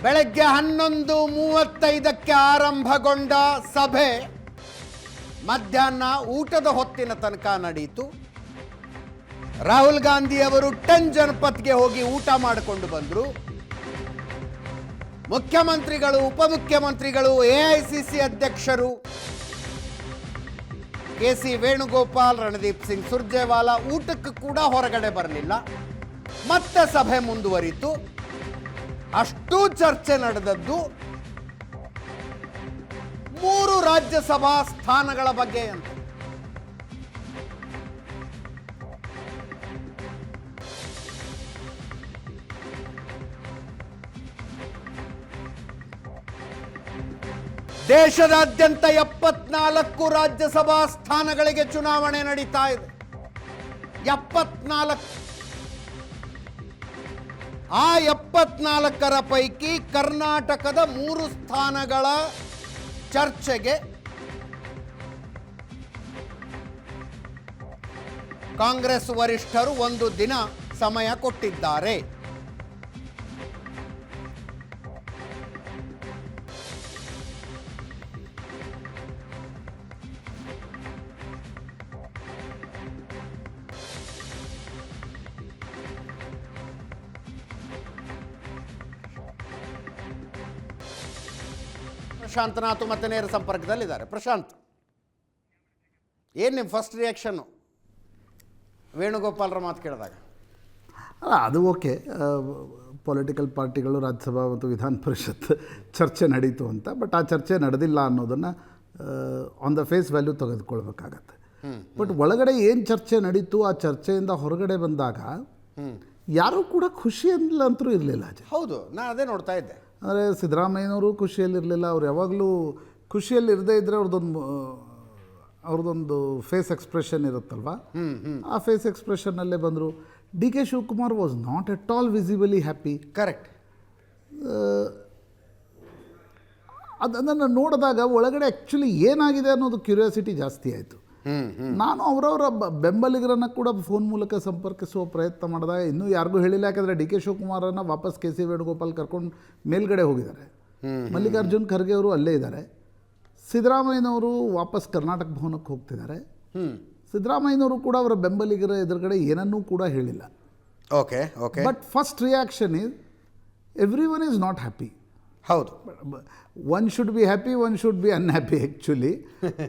ಬೆಳಗ್ಗೆ 11:35ಕ್ಕೆ ಆರಂಭಗೊಂಡ ಸಭೆ ಮಧ್ಯಾಹ್ನ ಊಟದ ಹೊತ್ತಿನ ತನಕ ನಡೆಯಿತು. ರಾಹುಲ್ ಗಾಂಧಿ ಅವರು 10 ಜನಪಥ್ಗೆ ಹೋಗಿ ಊಟ ಮಾಡಿಕೊಂಡು ಬಂದರು. ಮುಖ್ಯಮಂತ್ರಿಗಳು, ಉಪಮುಖ್ಯಮಂತ್ರಿಗಳು, ಎಐಸಿಸಿ ಅಧ್ಯಕ್ಷರು ಕೆಸಿ ವೇಣುಗೋಪಾಲ್, ರಣದೀಪ್ ಸಿಂಗ್ ಸುರ್ಜೇವಾಲಾ ಊಟಕ್ಕೆ ಕೂಡ ಹೊರಗಡೆ ಬರಲಿಲ್ಲ. ಮತ್ತೆ ಸಭೆ ಮುಂದುವರಿತು. ಅಷ್ಟೂ ಚರ್ಚೆ ನಡೆದದ್ದು 3 ರಾಜ್ಯಸಭಾ ಸ್ಥಾನಗಳ ಬಗ್ಗೆ ಅಂತ. ದೇಶದಾದ್ಯಂತ 74 ರಾಜ್ಯಸಭಾ ಸ್ಥಾನಗಳಿಗೆ ಚುನಾವಣೆ ನಡೀತಾ ಇದೆ. 74. ಆ 74ರ ಪೈಕಿ ಕರ್ನಾಟಕದ 3 ಸ್ಥಾನಗಳ ಚರ್ಚೆಗೆ ಕಾಂಗ್ರೆಸ್ ವರಿಷ್ಠರು 1 ದಿನ ಸಮಯ ಕೊಟ್ಟಿದ್ದಾರೆ. ಪ್ರಶಾಂತನಾಥ್ ಮತ್ತೆ ನೇರ ಸಂಪರ್ಕದಲ್ಲಿದ್ದಾರೆ. ಪ್ರಶಾಂತ್, ಏನು ನಿಮ್ಮ ಫಸ್ಟ್ ರಿಯಾಕ್ಷನ್ನು ವೇಣುಗೋಪಾಲರ ಮಾತು ಕೇಳಿದಾಗ? ಅದು ಓಕೆ, ಪೊಲಿಟಿಕಲ್ ಪಾರ್ಟಿಗಳು ರಾಜ್ಯಸಭಾ ಮತ್ತು ವಿಧಾನ ಪರಿಷತ್ ಚರ್ಚೆ ನಡೀತು ಅಂತ. ಬಟ್ ಆ ಚರ್ಚೆ ನಡೆದಿಲ್ಲ ಅನ್ನೋದನ್ನು ಆನ್ ದ ಫೇಸ್ ವ್ಯಾಲ್ಯೂ ತೆಗೆದುಕೊಳ್ಬೇಕಾಗತ್ತೆ. ಬಟ್ ಒಳಗಡೆ ಏನು ಚರ್ಚೆ ನಡೀತು, ಆ ಚರ್ಚೆಯಿಂದ ಹೊರಗಡೆ ಬಂದಾಗ ಯಾರೂ ಕೂಡ ಖುಷಿಯಲ್ಲಂತೂ ಇರಲಿಲ್ಲ. ಹೌದು, ನಾನು ಅದೇ ನೋಡ್ತಾ ಇದ್ದೆ. ಅಂದರೆ ಸಿದ್ದರಾಮಯ್ಯನವರು ಖುಷಿಯಲ್ಲಿರಲಿಲ್ಲ. ಅವ್ರು ಯಾವಾಗಲೂ ಖುಷಿಯಲ್ಲಿರದೇ ಇದ್ದರೆ ಅವ್ರದ್ದೊಂದು ಫೇಸ್ ಎಕ್ಸ್ಪ್ರೆಷನ್ ಇರುತ್ತಲ್ವ, ಆ ಫೇಸ್ ಎಕ್ಸ್ಪ್ರೆಷನ್ನಲ್ಲೇ ಬಂದರು. D K Shivakumar was not at all ವಿಸಿಬಲಿ happy. Correct. ಅದನ್ನು ನೋಡಿದಾಗ ಒಳಗಡೆ ಆ್ಯಕ್ಚುಲಿ ಏನಾಗಿದೆ ಅನ್ನೋದು ಕ್ಯೂರಿಯಾಸಿಟಿ ಜಾಸ್ತಿ ಆಯಿತು. ನಾನು ಅವರವರ ಬೆಂಬಲಿಗರನ್ನು ಕೂಡ ಫೋನ್ ಮೂಲಕ ಸಂಪರ್ಕಿಸುವ ಪ್ರಯತ್ನ ಮಾಡಿದಾಗ ಇನ್ನೂ ಯಾರಿಗೂ ಹೇಳಿಲ್ಲ. ಯಾಕಂದರೆ ಡಿ ಕೆ ಶಿವಕುಮಾರನ್ನು ವಾಪಸ್ ಕೆ ಸಿ ವೇಣುಗೋಪಾಲ್ ಕರ್ಕೊಂಡು ಮೇಲ್ಗಡೆ ಹೋಗಿದ್ದಾರೆ. ಮಲ್ಲಿಕಾರ್ಜುನ್ ಖರ್ಗೆ ಅವರು ಅಲ್ಲೇ ಇದ್ದಾರೆ. ಸಿದ್ದರಾಮಯ್ಯನವರು ವಾಪಸ್ ಕರ್ನಾಟಕ ಭವನಕ್ಕೆ ಹೋಗ್ತಿದ್ದಾರೆ. ಸಿದ್ದರಾಮಯ್ಯನವರು ಕೂಡ ಅವರ ಬೆಂಬಲಿಗರ ಎದುರುಗಡೆ ಏನನ್ನೂ ಕೂಡ ಹೇಳಿಲ್ಲ. Okay okay. But first reaction is everyone is not happy. ಹೌದು, one should be happy, one should be unhappy actually.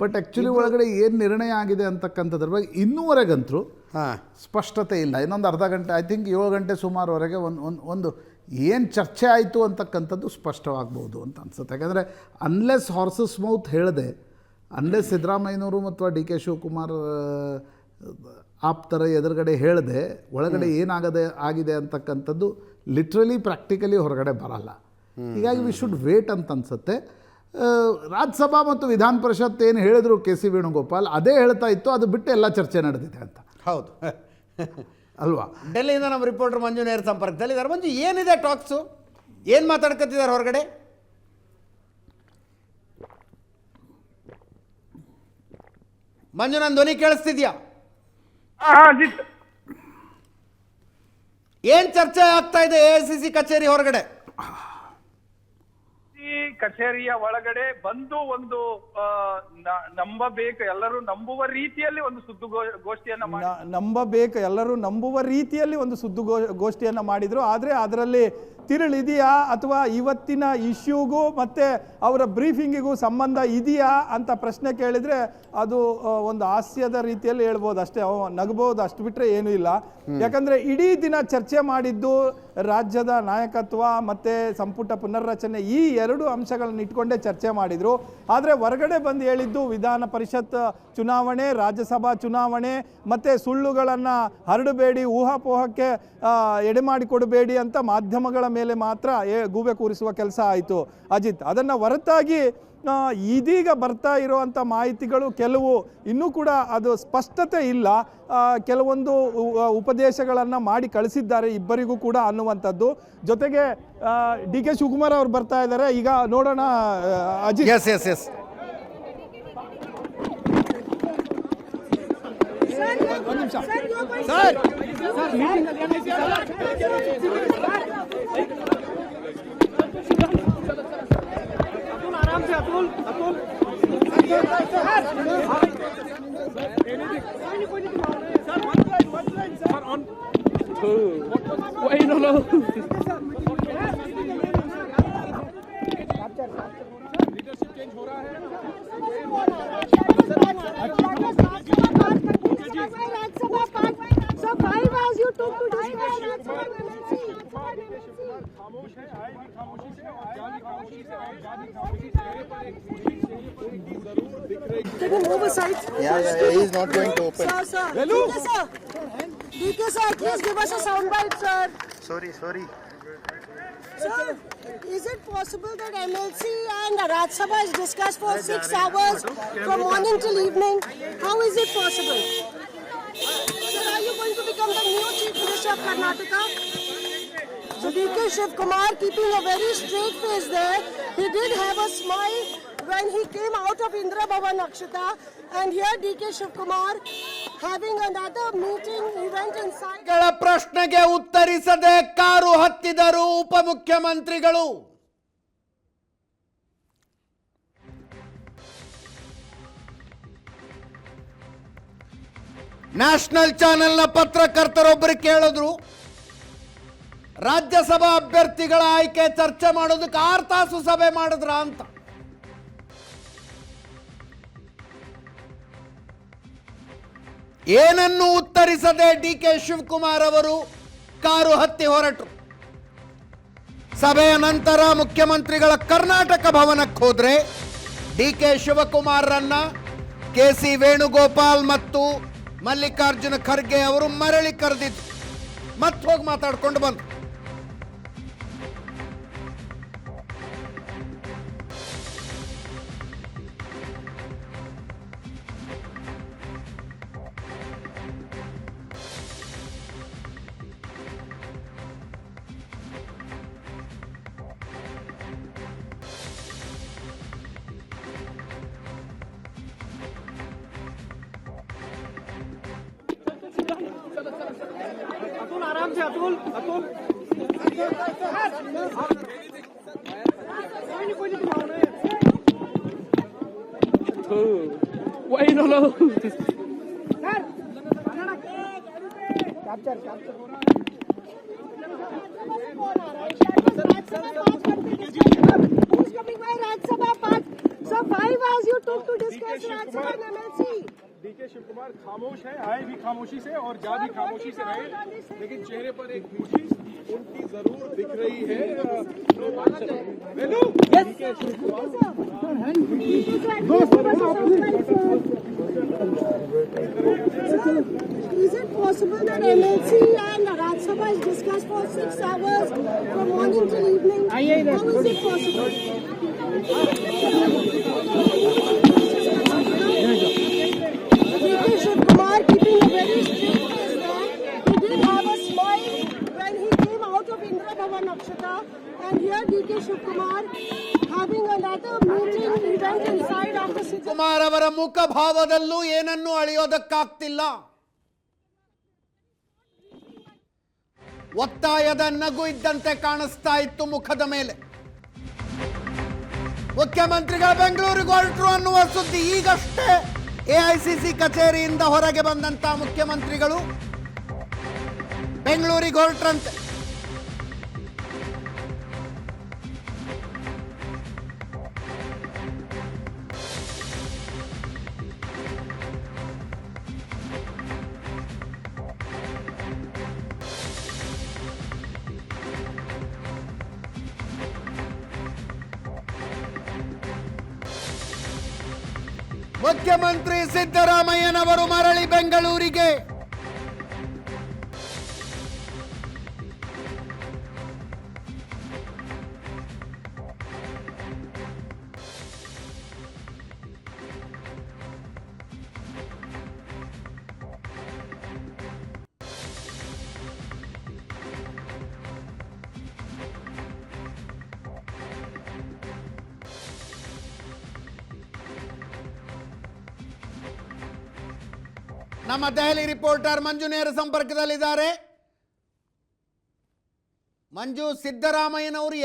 But actually ಒಳಗಡೆ ಏನು ನಿರ್ಣಯ ಆಗಿದೆ ಅಂತಕ್ಕಂಥದ್ರ ಬಗ್ಗೆ ಇನ್ನೂವರೆಗಂತರೂ ಸ್ಪಷ್ಟತೆ ಇಲ್ಲ. ಇನ್ನೊಂದು ಅರ್ಧ ಗಂಟೆ, ಐ ಥಿಂಕ್ 7 ಗಂಟೆ ಸುಮಾರುವರೆಗೆ ಒಂದು ಏನು ಚರ್ಚೆ ಆಯಿತು ಅಂತಕ್ಕಂಥದ್ದು ಸ್ಪಷ್ಟವಾಗ್ಬೋದು ಅಂತ ಅನ್ಸುತ್ತೆ. ಯಾಕಂದರೆ ಅನ್ಲೆಸ್ ಹಾರ್ಸಸ್ ಮೌತ್ ಹೇಳಿದೆ, ಅನ್ಲೆಸ್ ಸಿದ್ದರಾಮಯ್ಯನವರು ಮತ್ತು ಡಿ ಕೆ ಶಿವಕುಮಾರ್ ಆಪ್ತರ ಎದುರುಗಡೆ ಹೇಳಿದೆ, ಒಳಗಡೆ ಆಗಿದೆ ಅಂತಕ್ಕಂಥದ್ದು ಲಿಟ್ರಲಿ ಪ್ರಾಕ್ಟಿಕಲಿ ಹೊರಗಡೆ ಬರಲ್ಲ. ಹೀಗಾಗಿ ವಿ ಶುಡ್ ವೇಟ್ ಅಂತ ಅನ್ಸುತ್ತೆ. ರಾಜ್ಯಸಭಾ ಮತ್ತು ವಿಧಾನ ಪರಿಷತ್ ಏನು ಹೇಳಿದ್ರು ಕೆ ಸಿ ವೇಣುಗೋಪಾಲ್, ಅದೇ ಹೇಳ್ತಾ ಇತ್ತು. ಅದು ಬಿಟ್ಟು ಎಲ್ಲ ಚರ್ಚೆ ನಡೆದಿದೆ ಅಂತ. ಹೌದು ಅಲ್ವಾ? ಡೆಲ್ಲಿಯಿಂದ ನಮ್ಮ ರಿಪೋರ್ಟರ್ ಮಂಜು ನೇರ ಸಂಪರ್ಕದಲ್ಲಿದ್ದಾರೆ. ಮಂಜು, ಏನಿದೆ ಟಾಕ್ಸು? ಏನು ಮಾತಾಡ್ಕೊತಿದ್ದಾರೆ ಹೊರಗಡೆ? ಮಂಜು, ನನ್ನ ಧ್ವನಿ ಕೇಳಿಸ್ತಿದ್ಯಾ? ಏನ್ ಚರ್ಚೆ ಆಗ್ತಾ ಇದೆ ಎಐಸಿಸಿ ಕಚೇರಿ ಹೊರಗಡೆ? ಕಚೇರಿಯ ಒಳಗಡೆ ಬಂದು ಒಂದು ನಂಬಬೇಕು, ಎಲ್ಲರೂ ನಂಬುವ ರೀತಿಯಲ್ಲಿ ಒಂದು ಸುದ್ದಿಗೋಷ್ಠಿಯನ್ನ ಮಾಡಿದ್ರು. ಆದ್ರೆ ಅದರಲ್ಲಿ ತಿರುಳಿದೆಯಾ ಅಥವಾ ಇವತ್ತಿನ ಇಶ್ಯೂಗೂ ಮತ್ತೆ ಅವರ ಬ್ರೀಫಿಂಗಿಗೂ ಸಂಬಂಧ ಇದೆಯಾ ಅಂತ ಪ್ರಶ್ನೆ ಕೇಳಿದ್ರೆ ಅದು ಒಂದು ಹಾಸ್ಯದ ರೀತಿಯಲ್ಲಿ ಹೇಳ್ಬೋದು ಅಷ್ಟೇ, ನಗಬಹುದು, ಅಷ್ಟು ಬಿಟ್ರೆ ಏನೂ ಇಲ್ಲ. ಯಾಕಂದ್ರೆ ಇಡೀ ದಿನ ಚರ್ಚೆ ಮಾಡಿದ್ದು ರಾಜ್ಯದ ನಾಯಕತ್ವ ಮತ್ತೆ ಸಂಪುಟ ಪುನರ್ರಚನೆ, ಈ 2 ಅಂಶಗಳನ್ನ ಇಟ್ಕೊಂಡೇ ಚರ್ಚೆ ಮಾಡಿದ್ರು. ಆದರೆ ಹೊರಗಡೆ ಬಂದು ಹೇಳಿದ್ದು ವಿಧಾನ ಪರಿಷತ್ ಚುನಾವಣೆ, ರಾಜ್ಯಸಭಾ ಚುನಾವಣೆ ಮತ್ತೆ ಸುಳ್ಳುಗಳನ್ನು ಹರಡಬೇಡಿ, ಊಹಾಪೋಹಕ್ಕೆ ಎಡೆಮಾಡಿಕೊಡಬೇಡಿ ಅಂತ ಮಾಧ್ಯಮಗಳ ಮೇಲೆ ಮಾತ್ರ ಗೂಬೆ ಕೂರಿಸುವ ಕೆಲಸ ಆಯಿತು ಅಜಿತ್. ಅದನ್ನು ಹೊರತಾಗಿ ಇದೀಗ ಬರ್ತಾ ಇರುವಂಥ ಮಾಹಿತಿಗಳು ಕೆಲವು ಇನ್ನೂ ಕೂಡ ಅದು ಸ್ಪಷ್ಟತೆ ಇಲ್ಲ. ಕೆಲವೊಂದು ಉಪದೇಶಗಳನ್ನು ಮಾಡಿ ಕಳಿಸಿದ್ದಾರೆ ಇಬ್ಬರಿಗೂ ಕೂಡ ಅನ್ನುವಂಥದ್ದು. ಜೊತೆಗೆ ಡಿ ಕೆ ಶಿವಕುಮಾರ್ ಅವರು ಬರ್ತಾ ಇದ್ದಾರೆ. ಈಗ ನೋಡೋಣ ಅಜಿತ್. ಎಸ್ ಎಸ್ ಎಸ್ ಒಂದು ನಿಮಿಷ ಸರ್. खामोश है, आए भी खामोशी से और जा भी खामोशी से रहे, जा भी खामोशी से रहे, पर एक मुट्ठी जरूर दिख रही है। Can you move aside? He is not going to open. Sir. DK sir. DK sir, please give us a soundbite, sir. Sorry. Sir, is it possible that MLC and Raj Sabha is discussed for 6 hours from morning till evening? How is it possible? Sir, are you going to become the new Chief Minister of Karnataka? So DK Shiv Kumar keeping a very straight face there. He did have a smile when he came out of Indra Bhavan Akshita, and here DK Shiv Kumar having another meeting event inside. ಗಳ ಪ್ರಶ್ನೆಗೆ ಉತ್ತರಿಸದೆ car ಹತ್ತಿದರು ಉಪಮುಖ್ಯಮಂತ್ರಿಗಳು. National ಚಾನೆಲ್ನ ಪತ್ರಕರ್ತರೊಬ್ಬರು ಕೇಳಿದ್ರು, ರಾಜ್ಯಸಭಾ ಅಭ್ಯರ್ಥಿಗಳ ಆಯ್ಕೆ ಚರ್ಚೆ ಮಾಡೋದಕ್ಕೆ 6 ತಾಸು ಸಭೆ ಮಾಡಿದ್ರ ಅಂತ. ಏನನ್ನು ಉತ್ತರಿಸದೆ ಡಿ ಕೆ ಶಿವಕುಮಾರ್ ಅವರು ಕಾರು ಹತ್ತಿ ಹೊರಟರು. ಸಭೆಯ ನಂತರ ಮುಖ್ಯಮಂತ್ರಿಗಳ ಕರ್ನಾಟಕ ಭವನಕ್ಕೆ ಹೋದ್ರೆ ಡಿ ಕೆ ಶಿವಕುಮಾರ್ರನ್ನ ಕೆ ಸಿ ವೇಣುಗೋಪಾಲ್ ಮತ್ತು ಮಲ್ಲಿಕಾರ್ಜುನ ಖರ್ಗೆ ಅವರು ಮರಳಿ ಕರೆದಿದ್ದು ಮತ್ತೆ ಹೋಗಿ ಮಾತಾಡ್ಕೊಂಡು ಬಂದರು. आराम से अतुल डीके शिव कुमार खामोश है, आए भी खामोशी से और जा भी खामोशी से रहे, लेकिन चेहरे पर एक खुशी उनकी जरूर दिख रही है। Is it possible that MLC and Raj Sabha is discussed for 6 hours from morning till evening? How is it possible? DK Shiv Kumar keeping a very straight face there. He did have a smile when he came out of Indra Bhavan Akshita, and here DK Shiv Kumar having another meeting event inside after 6 Kumar ಅವರ ಮುಖಭಾವದಲ್ಲೂ ಏನನ್ನೂ ಅಳೆಯೋದಕ್ಕಾಗ್ತಿಲ್ಲ. ಒತ್ತಾಯದ ನಗು ಇದ್ದಂತೆ ಕಾಣಿಸ್ತಾ ಇತ್ತು ಮುಖದ ಮೇಲೆ. ಮುಖ್ಯಮಂತ್ರಿಗಳ ಬೆಂಗಳೂರಿಗೆ ಹೊರಟರು ಅನ್ನುವ ಸುದ್ದಿ ಈಗಷ್ಟೇ ಎಐಸಿಸಿ ಕಚೇರಿಯಿಂದ ಹೊರಗೆ ಬಂದಂತ ಮುಖ್ಯಮಂತ್ರಿಗಳು ಬೆಂಗಳೂರಿಗೆ ಹೊರಟ್ರಂತೆ. ಮುಖ್ಯಮಂತ್ರಿ ಸಿದ್ದರಾಮಯ್ಯನವರು ಮರಳಿ ಬೆಂಗಳೂರಿಗೆ. ನಮ್ಮ ದೆಹಲಿ ರಿಪೋರ್ಟರ್ ಮಂಜು ನೇರ ಸಂಪರ್ಕದಲ್ಲಿದ್ದಾರೆ. ಮಂಜು, ಸಿದ್ದರಾಮಯ್ಯನವರು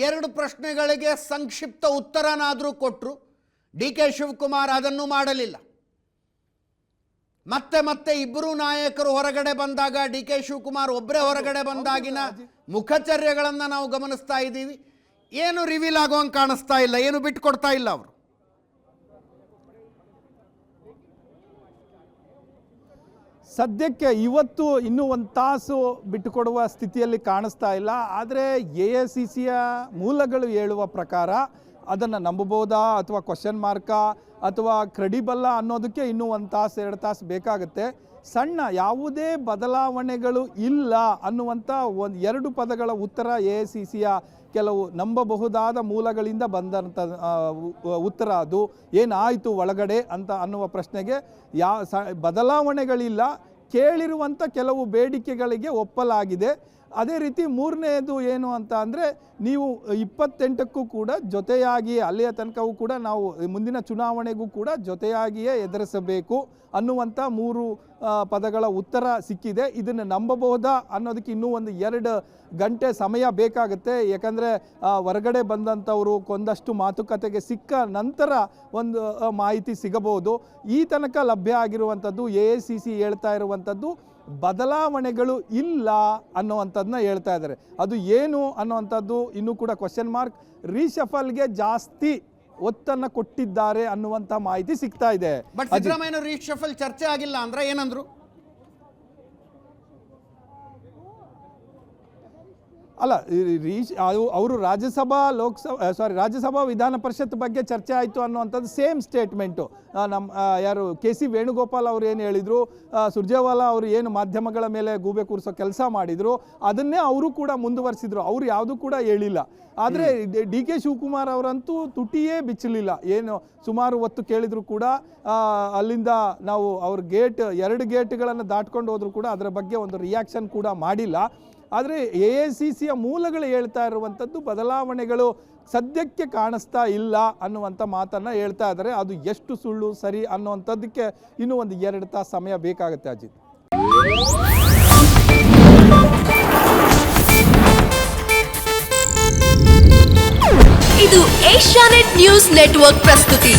ಎರಡು ಪ್ರಶ್ನೆಗಳಿಗೆ ಸಂಕ್ಷಿಪ್ತ ಉತ್ತರನಾದರೂ ಕೊಟ್ಟರು. ಡಿ ಕೆ ಶಿವಕುಮಾರ್ ಅದನ್ನು ಮಾಡಲಿಲ್ಲ. ಮತ್ತೆ ಮತ್ತೆ ಇಬ್ಬರು ನಾಯಕರು ಹೊರಗಡೆ ಬಂದಾಗ, ಡಿ ಕೆ ಶಿವಕುಮಾರ್ ಒಬ್ಬರೇ ಹೊರಗಡೆ ಬಂದಾಗಿನ ಮುಖಚರ್ಯಗಳನ್ನು ನಾವು ಗಮನಿಸ್ತಾ ಇದ್ದೀವಿ. ಏನು ರಿವೀಲ್ ಆಗುವಂಗೆ ಕಾಣಿಸ್ತಾ ಇಲ್ಲ, ಏನು ಬಿಟ್ಕೊಡ್ತಾ ಇಲ್ಲ ಅವರು. ಸದ್ಯಕ್ಕೆ ಇವತ್ತು ಇನ್ನೂ ಒಂದು ತಾಸು ಬಿಟ್ಟುಕೊಡುವ ಸ್ಥಿತಿಯಲ್ಲಿ ಕಾಣಿಸ್ತಾ ಇಲ್ಲ. ಆದರೆ AICCಯ ಮೂಲಗಳು ಹೇಳುವ ಪ್ರಕಾರ ಅದನ್ನು ನಂಬಬಹುದಾ ಅಥವಾ ಕ್ವಶನ್ ಮಾರ್ಕಾ ಅಥವಾ ಕ್ರೆಡಿಬಲ್ಲ ಅನ್ನೋದಕ್ಕೆ ಇನ್ನೂ 1 ತಾಸು 2 ತಾಸು ಬೇಕಾಗುತ್ತೆ. ಸಣ್ಣ ಯಾವುದೇ ಬದಲಾವಣೆಗಳು ಇಲ್ಲ ಅನ್ನುವಂಥ 2 ಪದಗಳ ಉತ್ತರ AICCಯ ಕೆಲವು ನಂಬಬಹುದಾದ ಮೂಲಗಳಿಂದ ಬಂದಂಥ ಉತ್ತರ. ಅದು ಏನಾಯಿತು ಒಳಗಡೆ ಅಂತ ಅನ್ನುವ ಪ್ರಶ್ನೆಗೆ ಬದಲಾವಣೆಗಳಿಲ್ಲ, ಕೇಳಿರುವಂಥ ಕೆಲವು ಬೇಡಿಕೆಗಳಿಗೆ ಒಪ್ಪಲಾಗಿದೆ. ಅದೇ ರೀತಿ ಮೂರನೇದು ಏನು ಅಂತ ಅಂದರೆ, ನೀವು 28ಕ್ಕೂ ಕೂಡ ಜೊತೆಯಾಗಿಯೇ ಅಲ್ಲಿಯ ತನಕವೂ ಕೂಡ ನಾವು ಮುಂದಿನ ಚುನಾವಣೆಗೂ ಕೂಡ ಜೊತೆಯಾಗಿಯೇ ಎದುರಿಸಬೇಕು ಅನ್ನುವಂಥ 3 ಪದಗಳ ಉತ್ತರ ಸಿಕ್ಕಿದೆ. ಇದನ್ನು ನಂಬಬಹುದಾ ಅನ್ನೋದಕ್ಕೆ ಇನ್ನೂ 1-2 ಗಂಟೆ ಸಮಯ ಬೇಕಾಗುತ್ತೆ. ಯಾಕಂದರೆ ಹೊರಗಡೆ ಬಂದಂಥವರು ಒಂದಷ್ಟು ಮಾತುಕತೆಗೆ ಸಿಕ್ಕ ನಂತರ ಒಂದು ಮಾಹಿತಿ ಸಿಗಬಹುದು. ಈ ತನಕ ಲಭ್ಯ ಆಗಿರುವಂಥದ್ದು AICC ಹೇಳ್ತಾ ಇರುವಂಥದ್ದು ಬದಲಾವಣೆಗಳು ಇಲ್ಲ ಅನ್ನುವಂಥದ್ದನ್ನ ಹೇಳ್ತಾ ಇದ್ದಾರೆ. ಅದು ಏನು ಅನ್ನುವಂಥದ್ದು ಇನ್ನೂ ಕೂಡ ಕ್ವಶನ್ ಮಾರ್ಕ್. ರೀಶಫಲ್ಗೆ ಜಾಸ್ತಿ ಒತ್ತನ್ನು ಕೊಟ್ಟಿದ್ದಾರೆ ಅನ್ನುವಂಥ ಮಾಹಿತಿ ಸಿಗ್ತಾ ಇದೆ. ಬಟ್ ಸಿದ್ದರಾಮಯ್ಯ ರೀಶಫಲ್ ಚರ್ಚೆ ಆಗಿಲ್ಲ ಅಂದ್ರೆ ಏನಂದ್ರು? ಅಲ್ಲ, ಅವರು ರಾಜ್ಯಸಭಾ ವಿಧಾನ ಪರಿಷತ್ ಬಗ್ಗೆ ಚರ್ಚೆ ಆಯಿತು ಅನ್ನುವಂಥದ್ದು ಸೇಮ್ ಸ್ಟೇಟ್ಮೆಂಟು. ಯಾರು KC ವೇಣುಗೋಪಾಲ್ ಅವರು ಏನು ಹೇಳಿದರು, ಸುರ್ಜೇವಾಲಾ ಅವರು ಏನು ಮಾಧ್ಯಮಗಳ ಮೇಲೆ ಗೂಬೆ ಕೂರಿಸೋ ಕೆಲಸ ಮಾಡಿದರು, ಅದನ್ನೇ ಅವರು ಕೂಡ ಮುಂದುವರಿಸಿದ್ರು. ಅವರು ಯಾವುದೂ ಕೂಡ ಹೇಳಿಲ್ಲ. ಆದರೆ DK ಶಿವಕುಮಾರ್ ಅವರಂತೂ ತುಟಿಯೇ ಬಿಚ್ಚಲಿಲ್ಲ. ಏನು ಸುಮಾರು ಹೊತ್ತು ಕೇಳಿದ್ರು ಕೂಡ ಅಲ್ಲಿಂದ ನಾವು ಅವ್ರ 2 ಗೇಟ್ಗಳನ್ನು ದಾಟ್ಕೊಂಡು ಹೋದ್ರು ಕೂಡ ಅದರ ಬಗ್ಗೆ ಒಂದು ರಿಯಾಕ್ಷನ್ ಕೂಡ ಮಾಡಿಲ್ಲ. ಆದರೆ AICCಯ ಮೂಲಗಳು ಹೇಳ್ತಾ ಇರುವಂಥದ್ದು ಬದಲಾವಣೆಗಳು ಸದ್ಯಕ್ಕೆ ಕಾಣಿಸ್ತಾ ಇಲ್ಲ ಅನ್ನುವಂಥ ಮಾತನ್ನು ಹೇಳ್ತಾ ಇದ್ದಾರೆ. ಅದು ಎಷ್ಟು ಸುಳ್ಳು ಸರಿ ಅನ್ನುವಂಥದ್ದಕ್ಕೆ ಇನ್ನೂ 1-2 ತಾಸು ಸಮಯ ಬೇಕಾಗುತ್ತೆ ಅಜಿತ್. ಇದು ಏಷ್ಯಾನೆಟ್ ನ್ಯೂಸ್ ನೆಟ್ವರ್ಕ್ ಪ್ರಸ್ತುತಿ.